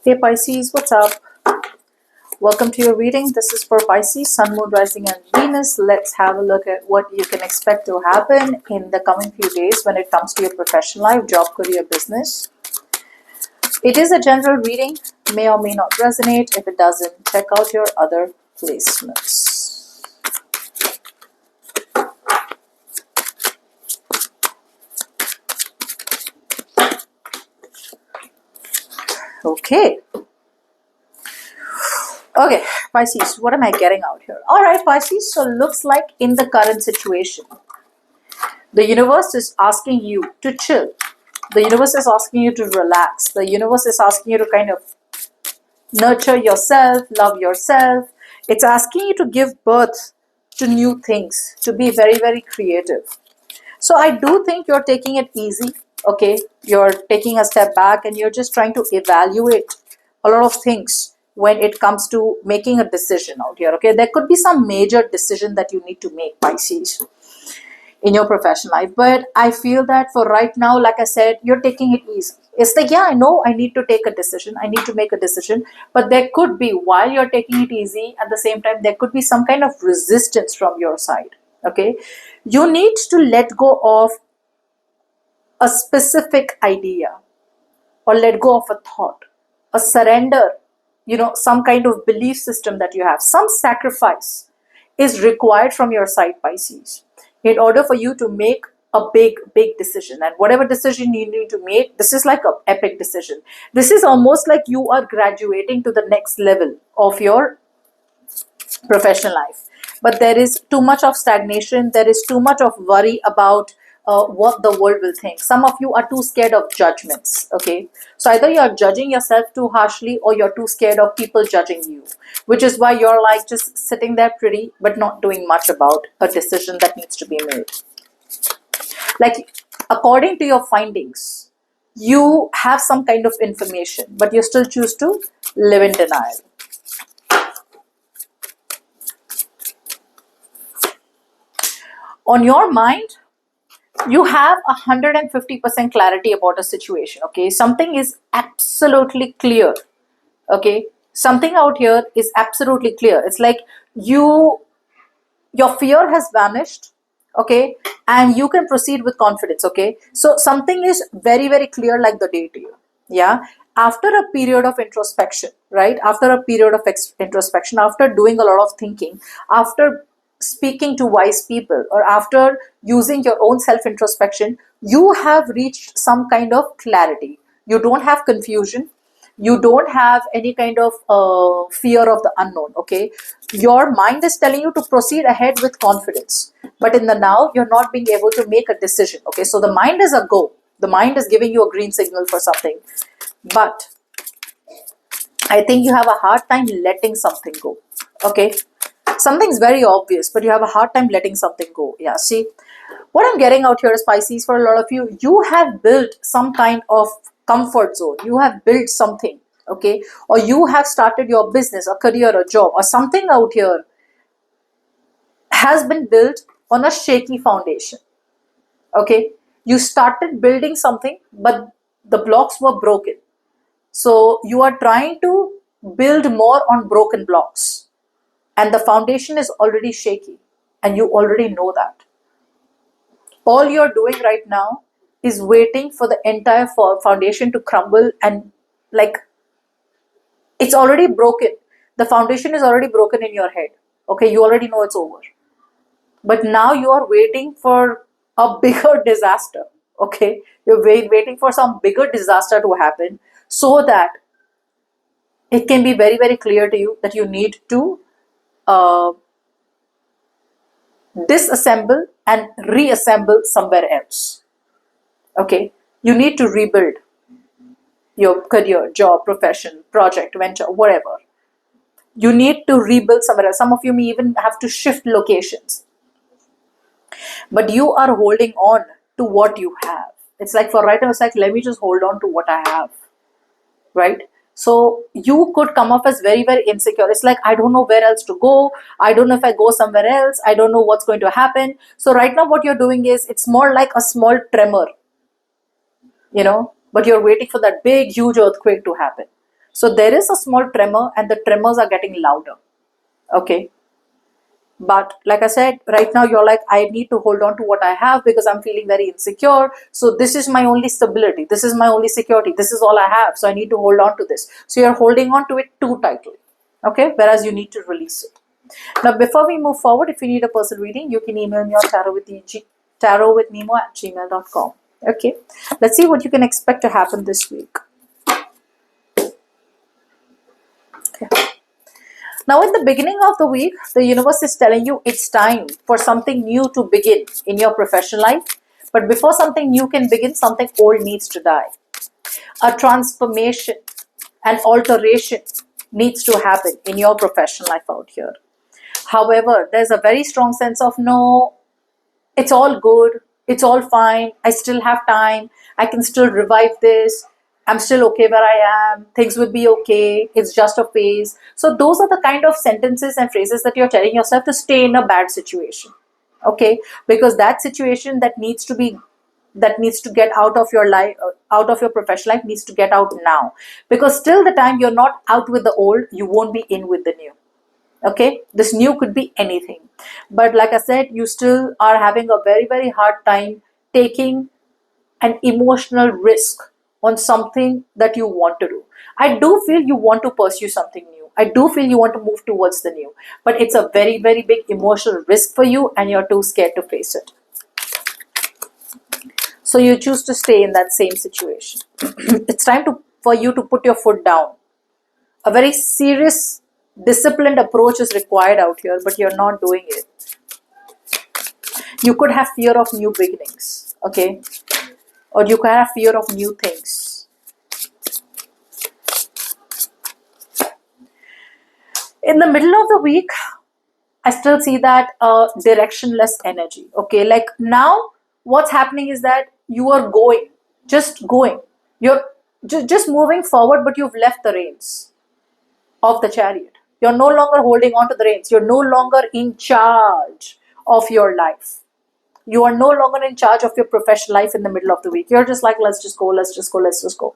Hey Pisces, what's up? Welcome to your reading. This is for Pisces, Sun, Moon, Rising and Venus. Let's have a look at what you can expect to happen in the coming few days when it comes to your professional life, job, career, business. It is a general reading, may or may not resonate. If it doesn't, check out your other placements. Okay, Pisces, what am I getting out here? All right, Pisces, so looks like in the current situation, the universe is asking you to chill. The universe is asking you to relax. The universe is asking you to kind of nurture yourself, love yourself. It's asking you to give birth to new things, to be very, very creative. So I do think you're taking it easy, okay? You're taking a step back and you're just trying to evaluate a lot of things when it comes to making a decision out here, okay? There could be some major decision that you need to make, Pisces, in your professional life. But I feel that for right now, like I said, you're taking it easy. It's like, yeah, I know I need to take a decision. I need to make a decision. But there could be, while you're taking it easy, at the same time, there could be some kind of resistance from your side, okay? You need to let go of a specific idea or let go of a thought, a surrender, some kind of belief system that you have. Some sacrifice is required from your side, Pisces, in order for you to make a big decision. And whatever decision you need to make, this is like an epic decision. This is almost like you are graduating to the next level of your professional life. But there is too much of stagnation. There is too much of worry about what the world will think. Some of you are too scared of judgments, okay? So either you're judging yourself too harshly or you're too scared of people judging you, which is why you're like just sitting there pretty but not doing much about a decision that needs to be made. Like, according to your findings, you have some kind of information, but you still choose to live in denial. On your mind, you have 150% clarity about a situation, okay? Something is absolutely clear, okay? Something out here is absolutely clear. It's like your fear has vanished, okay? And you can proceed with confidence, okay? So something is very, very clear like the day to you, yeah? After a period of introspection, right? After a period of introspection, after doing a lot of thinking, after speaking to wise people, or after using your own self-introspection, you have reached some kind of clarity. You don't have confusion. You don't have any kind of fear of the unknown, okay? Your mind is telling you to proceed ahead with confidence. But in the now, you're not being able to make a decision, okay? So the mind is a go. The mind is giving you a green signal for something. But I think you have a hard time letting something go, okay? Something's very obvious, but you have a hard time letting something go. Yeah, see, what I'm getting out here is, Pisces, for a lot of you, you have built some kind of comfort zone. You have built something, okay? Or you have started your business, a career, a job, or something out here has been built on a shaky foundation, okay? You started building something, but the blocks were broken. So you are trying to build more on broken blocks. And the foundation is already shaky, and you already know that. All you're doing right now is waiting for the entire foundation to crumble, and like, it's already broken. The foundation is already broken in your head. Okay, you already know it's over. But now you are waiting for a bigger disaster. Okay, you're waiting for some bigger disaster to happen so that it can be very, very clear to you that you need to disassemble and reassemble somewhere else. Okay, you need to rebuild your career, job, profession, project, venture, whatever. You need to rebuild somewhere else. Some of you may even have to shift locations, but you are holding on to what you have. It's like, for right now, it's like, let me just hold on to what I have, right? So you could come off as very, very insecure. It's like, I don't know where else to go. I don't know if I go somewhere else. I don't know what's going to happen. So right now what you're doing is, it's more like a small tremor, but you're waiting for that big, huge earthquake to happen. So there is a small tremor, and the tremors are getting louder. Okay. But like I said, right now you're like, I need to hold on to what I have because I'm feeling very insecure. So this is my only stability. This is my only security. This is all I have. So I need to hold on to this. So you're holding on to it too tightly. Okay. Whereas you need to release it. Now, before we move forward, if you need a personal reading, you can email me on tarotwithnimo@gmail.com. Okay. Let's see what you can expect to happen this week. Okay. Now, in the beginning of the week, the universe is telling you it's time for something new to begin in your professional life. But before something new can begin, something old needs to die. A transformation, an alteration needs to happen in your professional life out here. However, there's a very strong sense of no, it's all good, it's all fine, I still have time, I can still revive this, I'm still okay where I am, things will be okay, it's just a phase. So those are the kind of sentences and phrases that you're telling yourself to stay in a bad situation. Okay, because that situation that needs to get out of your life, out of your professional life, needs to get out now, because till the time you're not out with the old, you won't be in with the new. Okay, this new could be anything, but like I said, you still are having a very, very hard time taking an emotional risk on something that you want to do. I do feel you want to pursue something new, I do feel you want to move towards the new, but it's a very, very big emotional risk for you and you're too scared to face it. So you choose to stay in that same situation. It's time for you to put your foot down. A very serious, disciplined approach is required out here, but you're not doing it. You could have fear of new beginnings, okay? Or you could have fear of new things. In the middle of the week, I still see that directionless energy, okay? Like now, what's happening is that you are going, just going. You're just moving forward, but you've left the reins of the chariot. You're no longer holding on to the reins. You're no longer in charge of your life. You are no longer in charge of your professional life in the middle of the week. You're just like, let's just go, let's just go, let's just go.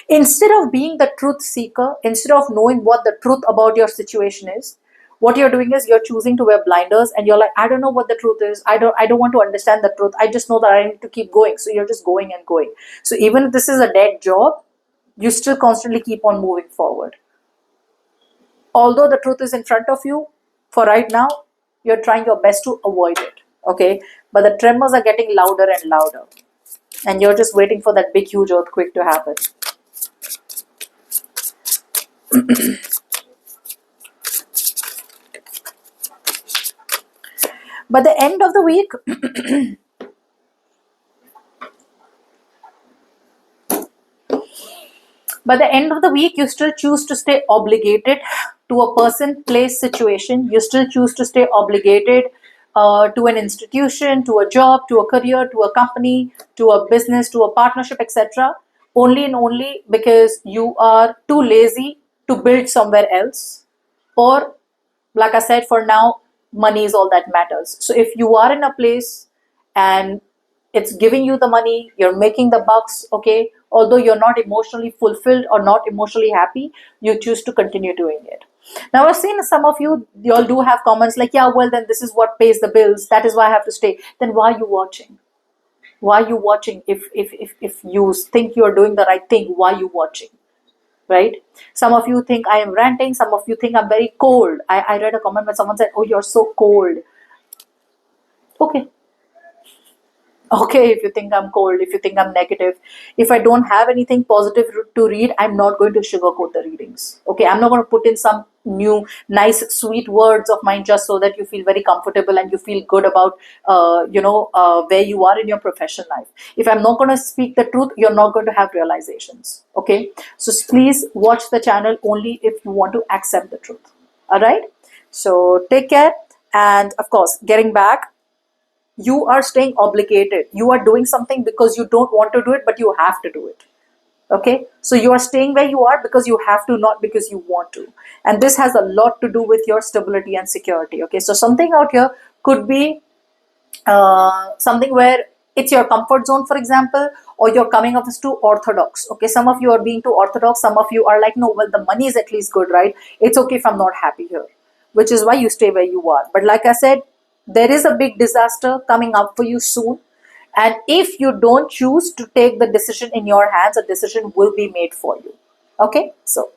Instead of being the truth seeker, instead of knowing what the truth about your situation is, what you're doing is you're choosing to wear blinders and you're like, I don't know what the truth is. I don't want to understand the truth. I just know that I need to keep going. So you're just going and going. So even if this is a dead job, you still constantly keep on moving forward. Although the truth is in front of you, for right now, you're trying your best to avoid it. Okay, but the tremors are getting louder and louder, and you're just waiting for that big, huge earthquake to happen. By the end of the week, you still choose to stay obligated to a person, place, situation. You still choose to stay obligated to an institution, to a job, to a career, to a company, to a business, to a partnership, etc. Only and only because you are too lazy to build somewhere else. Or, like I said, for now, money is all that matters. So if you are in a place and it's giving you the money, you're making the bucks, okay, although you're not emotionally fulfilled or not emotionally happy, you choose to continue doing it. Now, I've seen some of you all do have comments like, yeah, well, then this is what pays the bills, that is why I have to stay. Then why are you watching? Why are you watching? If you think you're doing the right thing, why are you watching? Right? Some of you think I am ranting, some of you think I'm very cold. I read a comment where someone said, oh, you're so cold. Okay, if you think I'm cold, if you think I'm negative, if I don't have anything positive to read, I'm not going to sugarcoat the readings. Okay, I'm not going to put in some new, nice, sweet words of mine just so that you feel very comfortable and you feel good about, where you are in your professional life. If I'm not going to speak the truth, you're not going to have realizations. Okay, so please watch the channel only if you want to accept the truth. All right, so take care. And of course, getting back, you are staying obligated. You are doing something because you don't want to do it, but you have to do it. Okay, so you are staying where you are because you have to, not because you want to. And this has a lot to do with your stability and security. Okay, so something out here could be something where it's your comfort zone, for example, or you're coming up as too orthodox. Okay, some of you are being too orthodox, some of you are like, no, well, the money is at least good, right? It's okay if I'm not happy here, which is why you stay where you are. But like I said, there is a big disaster coming up for you soon, and if you don't choose to take the decision in your hands, a decision will be made for you. Okay, so